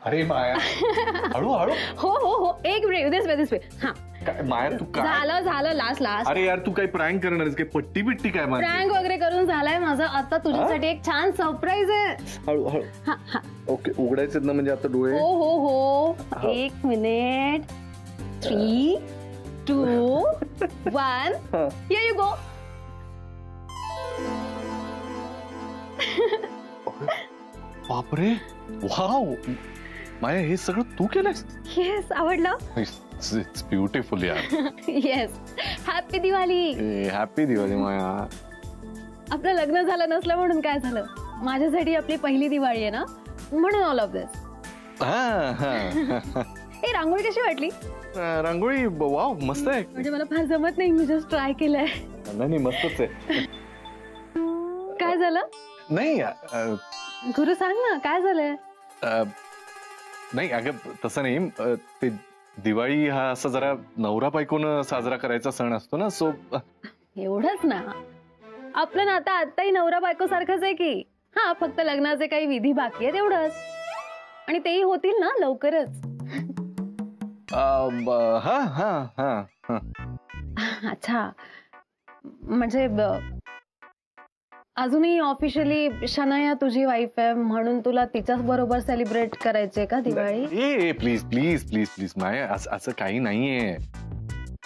अरे माया हळू हळू. हो हो हो एक मिनिट दिस वे हा माया तू काय झालं लास्ट. अरे यार तू काही प्रँक करणार आहेस? काही पट्टी बिट्टी काय? प्रँक वगैरे करून झालाय माझं. आता तुझ्यासाठी एक छान सरप्राईज आहे. हळू हळू. ओके उघडायचे ना म्हणजे आता डोळे. हो हो हो एक मिनिट. 3, 2, 1 here you go. बापरे वाव माया हे सगळं तू केलंस? येस आवडलं. इट्स ब्युटिफुल यार. Yes happy Diwali. Happy Diwali Maya. आपलं लग्न झालं नसलं म्हणून काय झालं, माझ्यासाठी आपली पहिली दिवाळी आहे ना म्हणून ऑल ऑफ दिस. ए रांगोळी कशी वाटली? रांगोळी वाव मस्त आहे. म्हणजे मला फार जमत नाही, मी जस्ट ट्राय केलंय. नाही मस्तच आहे. काय झालं? नाही गुरु सांग ना काय झालंय? नाही अगं तसं नाही. ते दिवाळी हा असा जरा नवरा बायकोनं साजरा करायचा सण असतो ना. सो एवढंच ना. आपलं ना आताही नवरा बायको सारखंच आहे की. हा फक्त लग्नाचे काही विधी बाकी आहेत एवढंच. आणि तेही होतील ना लवकरच. हा हा हा. अच्छा म्हणजे अजूनही ऑफिशियली शनाया तुझी वाईफ आहे म्हणून तुला तिच्याच बरोबर सेलिब्रेट करायचे का दिवाळी? ए प्लीज प्लीज प्लीज प्लीज माया असं काही नाहीये.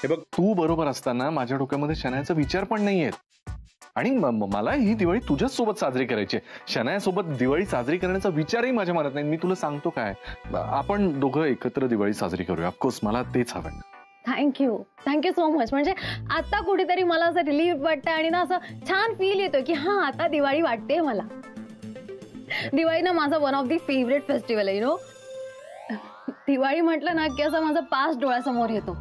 हे बघ तू बरोबर असताना माझ्या डोक्यामध्ये शनायाचा विचार पण नाहीये. आणि मला ही दिवाळी तुझ्याच सोबत साजरी करायची. शनायासोबत दिवाळी साजरी करण्याचा विचारही माझ्या मनात नाही. मी तुला सांगतो काय, आपण दोघं एकत्र दिवाळी साजरी करूया. ऑफकोर्स मला तेच हवंय. Thank you so much. म्हणजे आता कुठेतरी मला असं रिलीफ वाटतंय आणि ना असं छान फील येतोय की हा आता दिवाळी वाटते मला. दिवाळी ना माझा one of the favourite festival आहे. यु नो दिवाळी म्हटलं ना की असं माझा पास्ट डोळ्यासमोर येतो.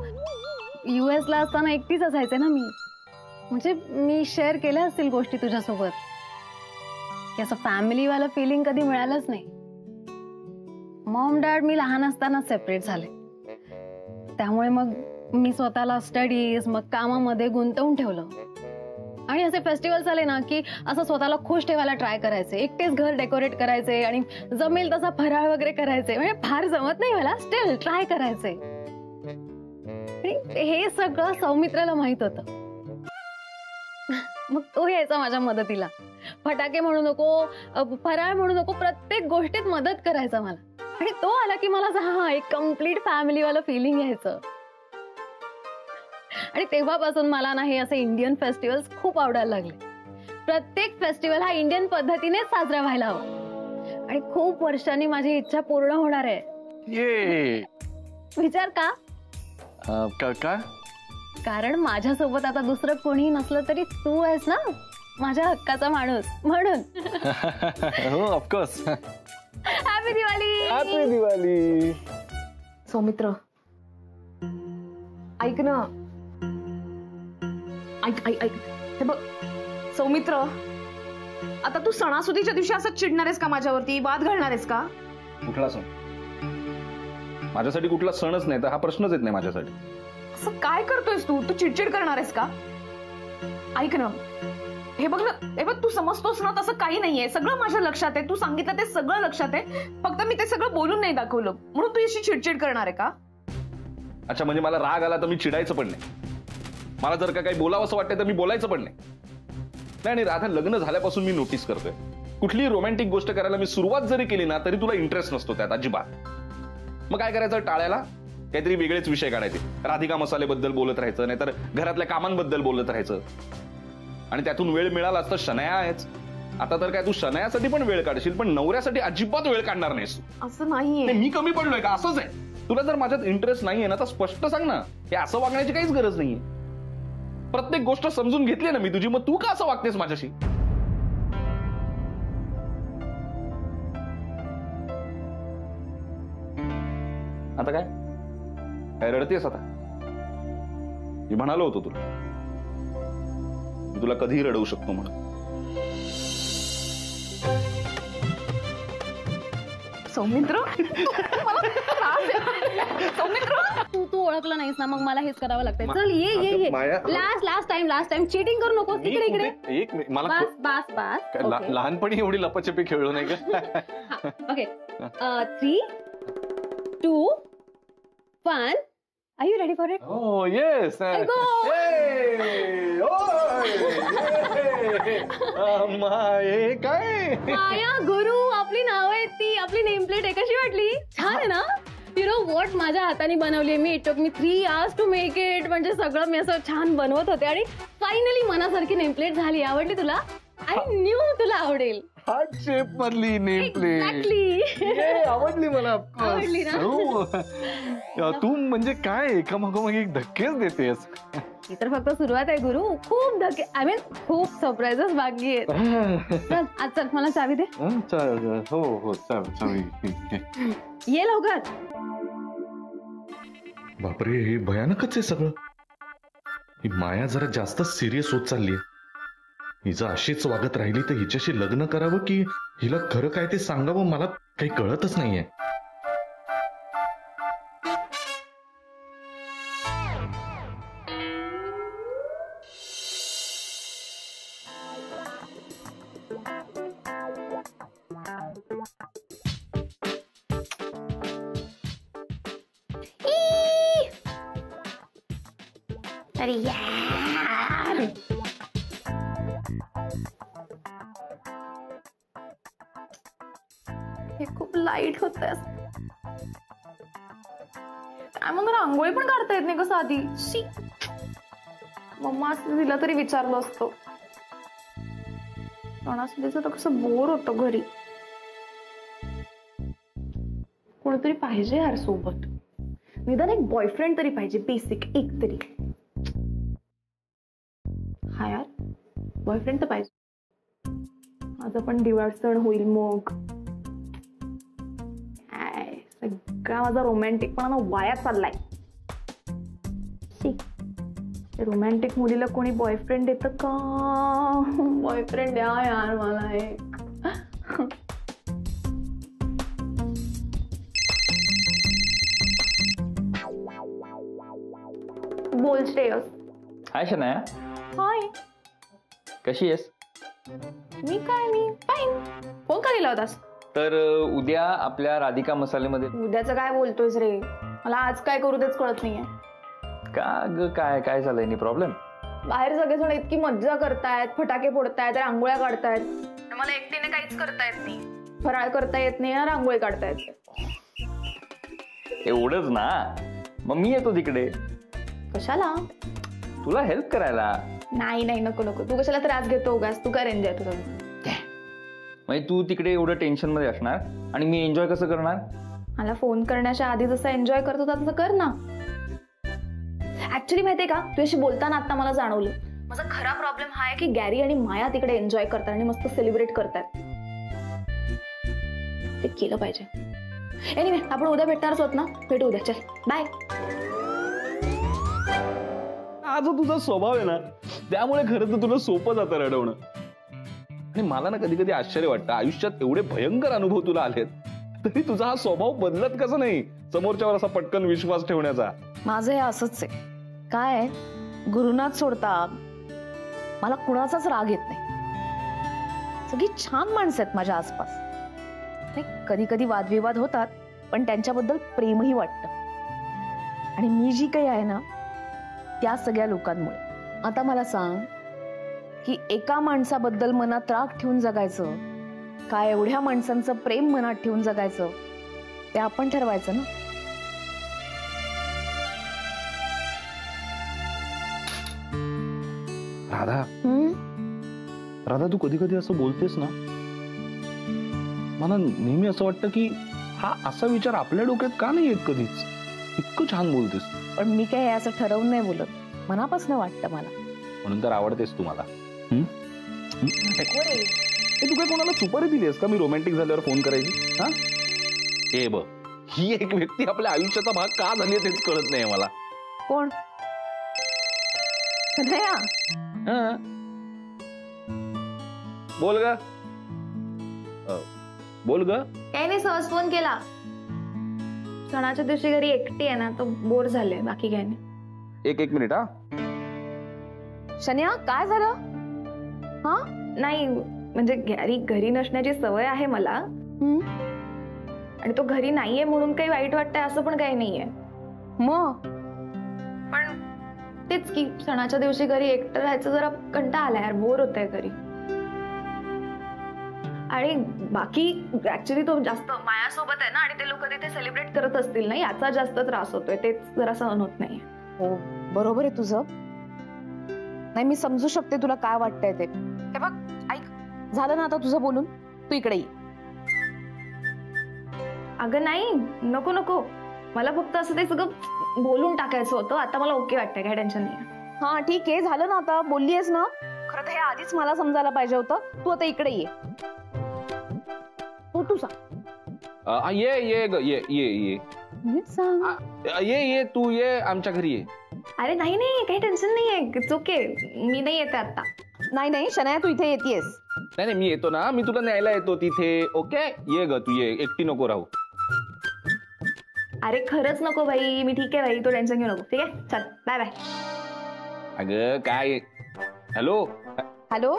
US ला असताना एकटीच असायचे ना मी. म्हणजे मी शेअर केल्या असतील गोष्टी तुझ्यासोबत की असं फॅमिलीवाला फिलिंग कधी मिळालंच नाही. मॉम डॅड मी लहान असताना सेपरेट झाले. त्यामुळे मग मी स्वतःला स्टडीज मग कामामध्ये गुंतवून ठेवलं. आणि असे फेस्टिवल्स आले ना की असं स्वतःला खुश ठेवायला ट्राय करायचे. एकटेच घर डेकोरेट करायचे आणि जमेल तसा फराळ वगैरे करायचे. म्हणजे फार जमत नाही मला, स्टील ट्राय करायचे. हे सगळं सौमित्राला माहित होतं. मग तो यायचा माझ्या मदतीला. फटाके म्हणू नको, फराळ म्हणू नको, प्रत्येक गोष्टीत मदत करायचा मला. आणि तो आला की मला हा एक कम्प्लीट फॅमिलीवाला फिलिंग यायचं. आणि तेव्हापासून मला ना हे असे इंडियन फेस्टिवल्स खूप आवडायला लागले. प्रत्येक फेस्टिवल हा इंडियन पद्धतीनेच साजरा व्हायला हवा. आणि खूप वर्षांनी माझी इच्छा पूर्ण होणार आहे. विचार का? का? कारण माझ्यासोबत आता दुसरं कोणी नसलं तरी तू आहेस ना माझ्या हक्काचा माणूस म्हणून. हो of course. Happy Diwali. Happy Diwali. Soumitra ऐक ना. ऐक हे बघ सौमित्र, आता तू सणासुदीच्या दिवशी असं चिडणार आहेस का माझ्यावरती? वाद घालणार आहेस का? कुठला सण? माझ्यासाठी कुठला सणच नाही तर हा प्रश्नच येत नाही माझ्यासाठी. असं काय करतोयस तू? तू चिडचिड करणार आहेस का? ऐक ना, हे बघ तू समजतोस ना तसं काही नाहीये. सगळं माझ्या लक्षात आहे. तू सांगितलं ते सगळं लक्षात आहे. फक्त मी ते सगळं बोलून नाही दाखवलं म्हणून तू अशी चिडचिड करणार आहे का? अच्छा म्हणजे मला राग आला तर मी चिडायचं पण नाही. मला जर का काही बोलावं असं वाटतं तर मी बोलायचं पण नाही. आणि राधा लग्न झाल्यापासून मी नोटीस करतोय कुठलीही रोमॅन्टिक गोष्ट करायला मी सुरुवात जरी केली ना तरी तुला इंटरेस्ट नसतो त्यात अजिबात. मग काय करायचं? टाळायला काहीतरी वेगळेच विषय काढायचे. राधिका मसालेबद्दल बोलत राहायचं, नाहीतर घरातल्या कामांबद्दल बोलत राहायचं. आणि त्यातून वेळ मिळाला तर शनाया आहेच. आता तर काय तू शनायासाठी पण वेळ काढशील पण नवऱ्यासाठी अजिबात वेळ काढणार नाहीस. असं नाहीये. मी कमी पडलोय का? असंच आहे. तुला जर माझ्यात इंटरेस्ट नाहीये ना तर स्पष्ट सांग ना. हे असं वागण्याची काहीच गरज नाहीये. प्रत्येक गोष्ट समजून घेतली ना मी तुझी, मग तू का असं वागतेस माझ्याशी? आता काय रडतेस? आता मी म्हणालो होतो तुला, मी तुला कधीही रडवू शकतो म्हणून. सौमित्र सौमित्र तू ओळखलं नाहीस ना मग मला हेच करावं लागतंय. चल ये लास्ट टाइम चीटिंग करू नको. इकडे एक मला बस लहानपणी एवढी लपाछपी खेळलो नाही का? Okay 3, 2 1. Are you ready for it? Oh yes. go. Hey, माये काय? माया गुरु आपली नाव आहेत ती, आपली नेम प्लेट आहे. कशी वाटली? छान आहे ना? यु नो वॉट, माझ्या हाताने बनवली मी. It took me 3 hours to make it. म्हणजे सगळं मी असं छान बनवत होते आणि फायनली मनासारखी नेम प्लेट झाली. आवडली तुला? आय न्यू तुला आवडेल. हार्ट शेप मधली नेम प्लेट. एक्झॅक्टली. आवडली मला. आवडली ना? हो. तू म्हणजे काय एकामागोमाग एक धक्केच देतेस. ही तर फक्त सुरुवात आहे गुरु. खूप धक्के, आय मीन खूप सरप्राईजेस बाकी आहेत. चल आज चल, मला चावी दे. हो हो चावी. ये लवकर. बापरे, हे भयानकच आहे सगळं. ही माया जरा जास्त सिरियस होत चालली. हिचं अशीच वागत राहिली तर हिच्याशी लग्न करावं की हिला खरं काय ते सांगावं मला काही कळतच नाहीये. अरे यार, हे खूप लाईट होत. काय मग रांगोळी पण काढता येत नाही का साधी? शी, मम्मा असं दिला तरी विचारलं असतं. सणासुदीचं तर कसं बोर होतं घरी. कोणतरी पाहिजे यार सोबत. निदान एक बॉयफ्रेंड तरी पाहिजे, बेसिक एक तरी. हा यार, बॉयफ्रेंड तर पाहिजे. माझा पण दिवाळ सण होईल मग. सगळा माझा रोमॅन्टिकपणा वाया चाललाय. रोमॅन्टिक मुलीला कोणी बॉयफ्रेंड देतं का? बॉयफ्रेंड द्या यार मला एक. बोल श्रेयस. हाय शनाया. हाय. कशी आहेस? मी फाईन. फोन का दिला होतास? तर उद्या आपल्या राधिका मसालेमध्ये. उद्याचं काय बोलतोयस रे? मला आज काय करू तेच कळत नाहीये. का ग, काय झालंय? नी प्रॉब्लेम? बाहेर सगळेजण इतकी मज्जा करतायत, फटाके फोडतायत, रांगोळ्या काढतायत. मला एकटीने काहीच करता येत नाही. फराळ करता येत नाही, रांगोळी काढता येत. एवढंच ना? मग मी येतो तिकडे. कशाला? तुला हेल्प करायला. नाही नको. तू कशाला त्रास घेतो उगाच? तू कर एन्जॉय तुझं. म्हणजे तू तिकडे एवढं टेन्शन मध्ये असणार आणि मी एन्जॉय कसं करणार? मला फोन करण्याच्या आधी जसं एन्जॉय करतो तसं कर ना. ऍक्च्युली माहितीये का, तुझ्याशी बोलताना आता मला जाणवलं, माझा खरा प्रॉब्लेम हा आहे की गॅरी आणि माया तिकडे एन्जॉय करतात आणि मस्त सेलिब्रेट करतात. ते केलं पाहिजे. एनिवे, आपण उद्या भेटणारच होत ना? भेटू उद्या. चल बाय. हा जो तुझा स्वभाव आहे ना, त्यामुळे खरं तर तुला सोपं जातं रडवणं. आणि मला ना कधी कधी आश्चर्य वाटतं, आयुष्यात एवढे भयंकर अनुभव तुला आलेत तरी तुझा हा स्वभाव बदलत कसं नाही, समोरच्यावर असा पटकन विश्वास ठेवण्याचा. माझं हे असंच आहे. काय गुरुनाथ सोडता मला कुणाचाच राग येत नाही. सगळी छान माणसं आहेत माझ्या आसपास. कधी कधी वादविवाद होतात, पण त्यांच्याबद्दल प्रेमही वाटतं. आणि मी जी काही आहे ना, त्या सगळ्या लोकांमुळे. आता मला सांग की एका माणसाबद्दल मनात राग ठेवून जगायचं काय एवढ्या माणसांचं प्रेम मनात ठेवून जगायचं, ते आपण ठरवायचं ना. राधा तू कधी कधी असं बोलतेस ना, मला नेहमी असं वाटतं की हा असा विचार आपल्या डोक्यात का नाही येत कधीच. इतकं छान बोलतेस. पण मी काय असं ठरवून नाही बोलत, मनापासून वाटतं मला. म्हणून तर आवडतेस तू मला. तू काय कोणाला सुपारी दिलीस का मी रोमॅन्टिक झाल्यावर फोन करायची? हा हे बघ, ही एक व्यक्ती आपल्या आयुष्याचा भाग का झाली तेच कळत नाही मला. कोण? बोल ग. बोल ग. काही नाही, सहज फोन केला. सणाच्या दिवशी घरी एकटी आहे ना, तो बोर झाले, बाकी काय नाही. एक मिनिट. हा शन्या, काय झालं? हा नाही म्हणजे घरी नसण्याची सवय आहे मला, आणि तो घरी नाहीये म्हणून काही वाईट वाटतंय असं पण काही नाहीये. मग पण तेच की सणाच्या दिवशी घरी एकटं राहायचं जरा कंटाळा आलाय यार, बोर होतंय घरी. आणि बाकी ऍक्च्युली तो जास्त मायासोबत आहे ना आणि ते लोक तिथे सेलिब्रेट करत असतील ना, याचा जास्त त्रास होतोय, तेच जरा सहन होत नाहीये. हो बरोबर आहे तुझं. नाही मी समजू शकते तुला काय वाटतंय ते. हे बघ ऐक, झालं ना आता तुझं बोलून, तू इकडे ये. अगं नाही, नको नको, मला फक्त असं ते सगळं बोलून टाकायचं होतं. आता मला ओके वाटतंय, काय टेन्शन नाही. हा ठीक आहे, झालं ना आता, बोललीयस ना. खरं तर हे आधीच मला समजायला पाहिजे होतं. तू आता इकडे ये. तू सांग. ये ये ग, ये ये ये नीट सांग. ये ये तू ये आमच्या घरी ये. अरे नाही नाही, काही टेन्शन नाहीये, इट्स ओके, मी नाही येते आता. नाही नाही शनाया, तू इथे येतेस. नाही नाही, मी येतो ना, मी तुला न्यायला येतो तिथे. ओके ये ग, तू ये, एकटी नको राहू. अरे खरंच नको भाई, मी ठीक आहे भाई, तो टेन्शन घेऊ नको. ठीक आहे, चल बाय बाय. अगं काय. हॅलो हॅलो,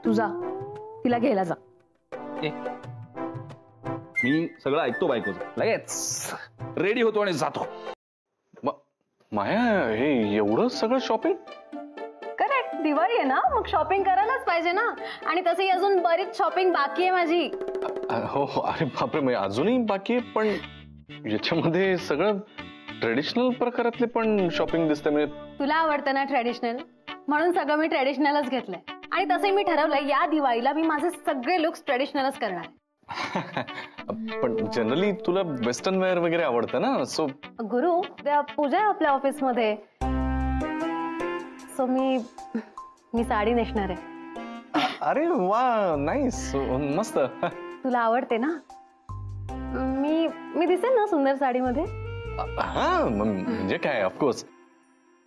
तुझा तिला घ्यायला जा. मी सगळं ऐकतो बायकोचं, लगेच रेडी होतो आणि जातो. माया, हे एवढं सगळं शॉपिंग? करेक्ट, दिवाळी आहे ना, मग शॉपिंग करायलाच पाहिजे ना. आणि तसंही अजून बरीच शॉपिंग बाकी आहे माझी. हो हो, अरे बापरे, म्हणजे अजूनही बाकी आहे. पण याच्यामध्ये सगळं ट्रेडिशनल प्रकारातले पण शॉपिंग दिसते. म्हणजे तुला आवडतं ना ट्रेडिशनल, म्हणून सगळं मी ट्रेडिशनलच घेतलंय. आणि तसंही मी ठरवलंय या दिवाळीला मी माझे सगळे लुक्स ट्रेडिशनलच करणार. पण जनरली तुला वेस्टर्न वेअर वगैरे आवडतं ना. सो गुरु, उद्या पूजा आहे आपल्या ऑफिसमध्ये, सो मी साडी नेसणार आहे. अरे वा, नाईस, मस्त. तुला आवडते ना? मी दिसेल ना सुंदर साडीमध्ये? हा म्हणजे काय, ऑफकोर्स.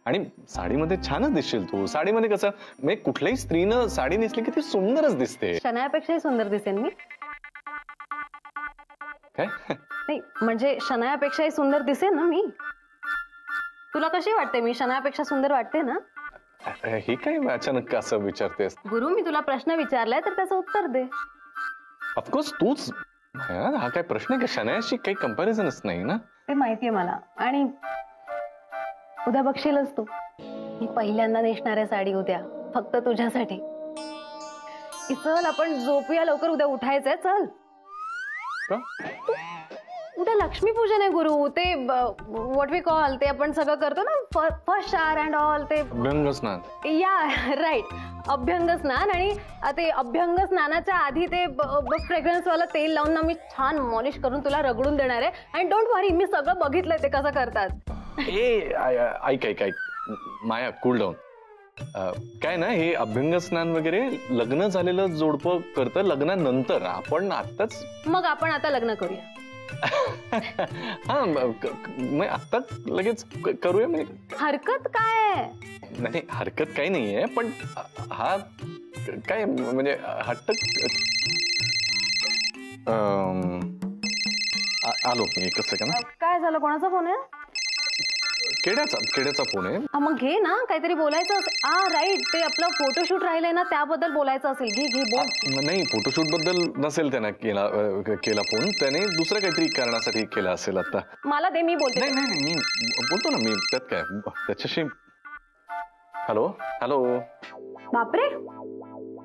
आणि साडीमध्ये छानच दिसशील तू. साडीमध्ये कसं, म्हणजे कुठल्याही स्त्रीनं साडी नेसली की ती सुंदरच दिसते. शनायापेक्षाही सुंदर दिसेल मी. काय नाही म्हणजे शनायापेक्षाही सुंदर दिसेल ना मी. तुला कशी वाटते मी? शनायापेक्षा सुंदर वाटते ना? हे काय अचानक असं विचारतेस? गुरु, मी तुला प्रश्न विचारलाय तर त्याचं उत्तर दे. ऑफकोर्स तूच. हा काय प्रश्न आहे का? शनायाशी काही कंपॅरिझनच नाही ना. ते माहितीये मला. आणि उद्या बघशीलच तू, मी पहिल्यांदा नेसणाऱ्या साडी उद्या फक्त तुझ्यासाठी. चल आपण झोपूया लवकर, उद्या उठायचंय. चल. उद्या लक्ष्मीपूजन आहे गुरु. ते व्हॉट वी कॉल, ते आपण सगळं करतो ना, फर्स्ट शावर अँड ऑल. ते अभ्यंग स्नान. या राईट, अभ्यंग स्नान. आणि ते अभ्यंग स्नानाच्या आधी ते फ्रेग्रन्स वाला तेल लावून ना मी छान मॉलिश करून तुला रगडून देणार आहे. आणि डोंट वरी, मी सगळं बघितलंय ते कसं करतात. ऐक ऐक ऐक माया, कूल डाऊन. काय ना, हे अभ्यंग स्नान वगैरे लग्न झालेलं जोडपं करतं लग्नानंतर. आपण आताच, मग आपण आता लग्न करूया. हा मग आता लगेच करूया. म्हणजे हरकत काय? नाही, हरकत काही नाहीये. पण हा काय म्हणजे हट्ट. आलो मी, एकच सेकंड. काय झालं? कोणाचा फोन आहे? केड्याचा फोन आहे. मग घे ना, काहीतरी बोलायचं असेल. राईट, ते आपलं फोटोशूट राहिलंय ना, त्याबद्दल बोलायचं असेल. घे बोल. नाही, फोटोशूट बद्दल नसेल त्यानं केला फोन. त्याने दुसरं काहीतरी कारणासाठी केला असेल. आता मला दे, मी बोलते. नाही नाही, मी बोलतो ना. मी त्यात काय त्याच्याशी. Hello hello. बापरे,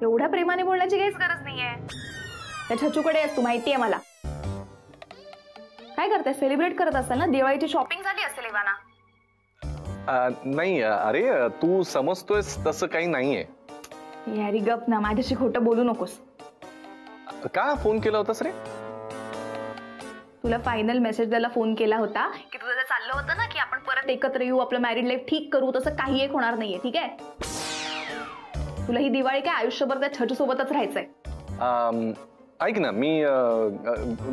एवढ्या प्रेमाने बोलण्याची काहीच गरज नाहीये. त्या छचूकडे आहेस तू, माहितीये मला. काय करताय? सेलिब्रेट करत असेल ना, दिवाळीची शॉपिंग झाली असेल इवाना. नाही, अरे तू समजतोयस तसं काही नाहीये. यारी गप ना, माझ्याशी खोटं बोलू नकोस. का फोन केला होतास रे? तुला फायनल मेसेज द्यायला फोन केला होता की तुझं जे चाललं होतं ना की आपण परत एकत्र येऊ, आपलं मॅरिड लाईफ ठीक करू. तसं काही एक होणार नाहीये, ठीक आहे? तुला ही दिवाळी काय आयुष्यभर त्या छटू सोबतच राहायचंय. ऐक ना, मी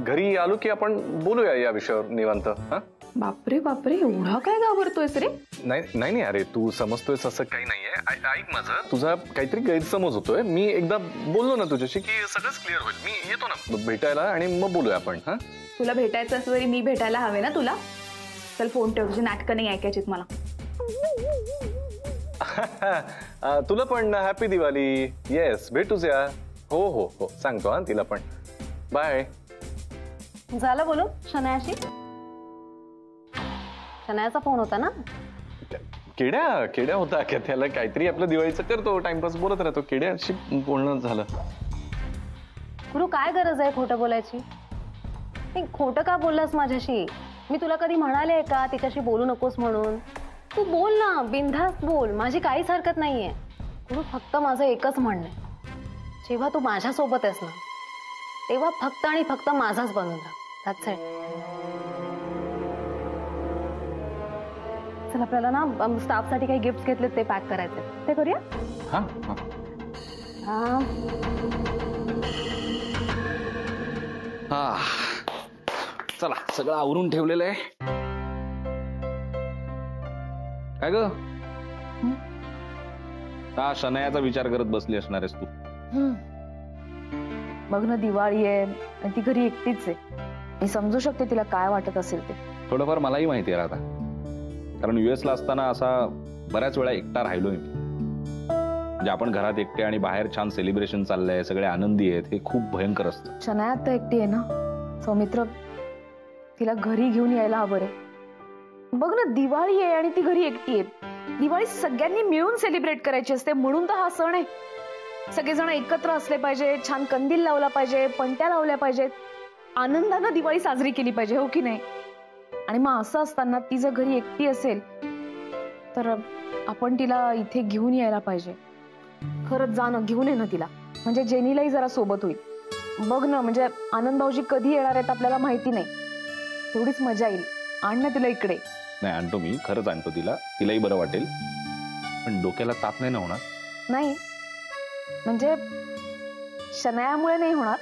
घरी आलो की आपण बोलूया या विषयावर निवांत. हा बापरे बापरे, एवढा काय घाबरतोयस रे? नाही नाही अरे, तू समजतोयस असं काही नाहीये. ऐक माझं, तुझा काहीतरी गैरसमज होतोय. मी एकदा बोललो ना तुझ्याशी की सगळंच क्लिअर होईल. मी येतो ना भेटायला आणि मग बोलूया आपण. हा, तुला भेटायचं असं तरी मी भेटायला हवे ना तुला. चल फोन ठेव, तुझी नाटकं नाही ऐकायचीत मला. तुला पण हॅपी दिवाळी. येस, भेटूया. हो हो हो, सांगतो हा तिला पण. बाय. झालं बोलू शनायाशी? शनायाचा फोन होता ना? किड्या होता का त्याला? काहीतरी आपलं दिवाळीचं करतो, टाइमपास बोलत राहतो. किड्याशी बोलणं झालं. गुरु काय गरज आहे खोटं बोलायची? नाही, खोटं का बोललास माझ्याशी? मी तुला कधी म्हणाले का तिच्याशी बोलू नकोस म्हणून? तू बोल ना, बिनधास्त बोल, माझी काहीच हरकत नाहीये. गुरु फक्त माझं एकच म्हणणं आहे, जेव्हा तू माझ्यासोबत आहेस ना तेव्हा फक्त आणि फक्त माझाच बनून राहा. That's it. चल आपल्याला ना स्टाफसाठी काही गिफ्ट घेतले ते पॅक करायचे, ते करूया. हा चला, सगळं आवरून ठेवलेलं आहे. काय ग? का शनायाचा विचार करत बसली असणार आहेस तू? बघ ना, दिवाळी आहे आणि ती घरी एकटीच आहे. मी समजू शकते तिला काय वाटत असेल ते. थोडंफार मलाही माहिती आहे राधा, कारण US ला असताना असा बऱ्याच वेळा एकटा राहिलोय मी. म्हणजे आपण घरात एकटे आणि बाहेर छान सेलिब्रेशन चाललंय, सगळे आनंदी आहेत, हे खूप भयंकर असतं. शनाया आता एकटी आहे ना, सौमित्र तिला घरी घेऊन यायला हवं रे. बघ ना, दिवाळी आहे आणि ती घरी एकटी आहे. दिवाळी सगळ्यांनी मिळून सेलिब्रेट करायची असते, म्हणून तर हा सण आहे. सगळेजण एकत्र असले पाहिजे, छान कंदील लावला पाहिजे, पणत्या लावल्या पाहिजेत, आनंदानं दिवाळी साजरी केली पाहिजे, हो की नाही? आणि मग असं असताना ती जर घरी एकटी असेल तर आपण तिला इथे घेऊन यायला पाहिजे. खरंच जाणं, घेऊन ये ना तिला, म्हणजे जेनीलाही जरा सोबत होईल. बघ ना, म्हणजे आनंद भाऊजी कधी येणार आहेत आपल्याला माहिती नाही, तेवढीच मजा येईल. आण ना तिला इकडे. नाही, आणतो मी, खरंच आणतो तिला, तिलाही बरं वाटेल. पण डोक्याला ताप नाही ना होणार? नाही, म्हणजे शनायामुळे नाही होणार,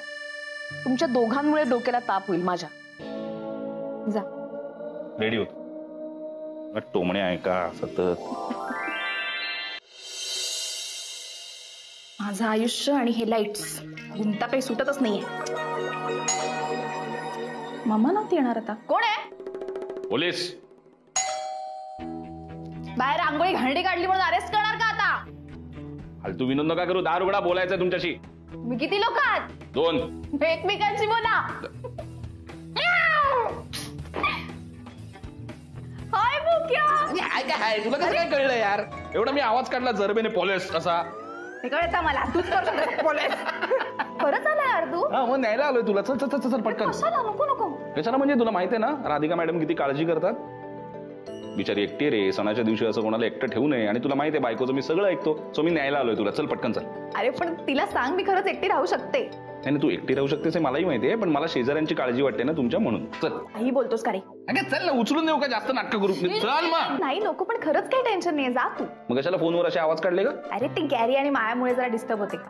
तुमच्या दोघांमुळे डोक्याला ताप होईल माझ्या. जा. रेडी होतो. टोमणे आहे का सतत? माझं आयुष्य आणि हे लाईट्स गुंता काही सुटतच नाहीये. मामा नव्हती येणार आता. कोण आहे? पोलीस. बाहेर रांगोळी घालडी काढली म्हणून अरेस्ट करणार का आता? फालतू विनोद नका करू, दार उघडा, बोलायचंय तुमच्याशी. मी किती लोक आहात? 2. एकमेकांशी बोला. हाय मुक्या. काय तुला कसं काय कळलं यार? एवढा मी आवाज काढला जरबेने, पोलीस असा. हे कळतं मला, तूच कर पोलीस. खरंच आला यार तू? हा, मग न्यायला आलोय तुला. चल चल चल पटकन. कशाला? नको नको. कशाला म्हणजे? तुला माहिती आहे ना राधिका मॅडम किती काळजी करतात. बिचारी एकटी रे, सणाच्या दिवशी असं कोणाला एकटं ठेवू नये. आणि तुला माहिती आहे बायकोचं मी सगळं ऐकतो, सो मी न्यायला आलोय तुला. चल पटकन चल. अरे पण तिला सांग मी खरंच एकटी राहू शकते. नाही, तू एकटी राहू शकतेस हे मलाही माहिती आहे, पण मला शेजाऱ्यांची काळजी वाटते ना तुमच्या, म्हणून. चल. काही बोलतोस का रे? अगं चल ना, उचलून देऊ का? जास्त नाटक करू. चल मग. नाही नको, पण खरंच काही टेन्शन नाही, जा तू. मग कशाला फोनवर असे आवाज काढले का? अरे ते गॅरी आणि मायामुळे जरा डिस्टर्ब होते का.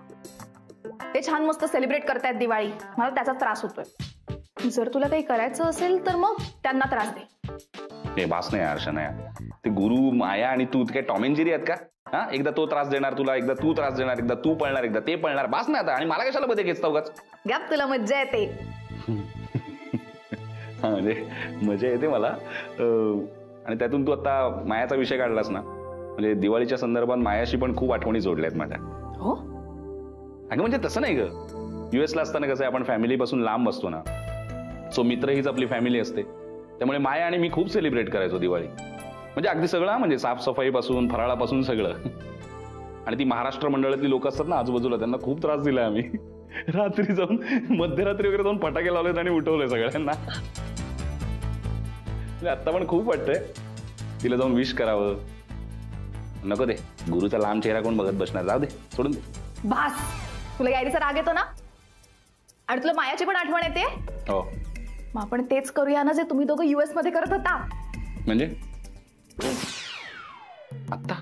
ते छान मस्त सेलिब्रेट करतायत दिवाळी, मला त्याचा त्रास होतोय. जर तुला काही करायचं असेल तर मग त्यांना त्रास दे. हे बास नाही यार शनाया, ते गुरु माया आणि तू काय टॉम अँड जेरी आहेत का? हा, एकदा तो त्रास देणार तुला, एकदा तू त्रास देणार, एकदा तू पळणार, एकदा ते पळणार. बास नाही आता. आणि मला कशाला मध्ये घेता उगाच? गप, तुला मज्जा येते. हा, म्हणजे मजा येते मला. आणि त्यातून तू आता मायाचा विषय काढलास ना, म्हणजे दिवाळीच्या संदर्भात मायाशी पण खूप आठवणी जोडल्या आहेत माझ्या. हो? अगं म्हणजे तसं नाही ग, US ला असताना कसं आपण फॅमिली पासून लांब असतो ना, सो मित्र हीच आपली फॅमिली असते. त्यामुळे माया आणि मी खूप सेलिब्रेट करायचो दिवाळी. म्हणजे अगदी सगळं, म्हणजे साफसफाई पासून फराळापासून सगळं. आणि ती महाराष्ट्र मंडळातली लोक असतात ना आजूबाजूला, त्यांना खूप त्रास दिलाय आम्ही. रात्री जाऊन, मध्यरात्री वगैरे जाऊन फटाके लावलेत आणि उठवलंय सगळ्यांना. आता पण खूप वाटतंय तिला जाऊन विश करावं. नको दे, गुरुचा लांब चेहरा कोण बघत बसणार, जाऊ दे, सोडून दे. भास, तुला गॅरीचा राग येतो ना, आणि तुला मायाची पण आठवण येते. हो, मग आपण तेच करूया ना जे तुम्ही दोघं US मध्ये करत होता. म्हणजे आता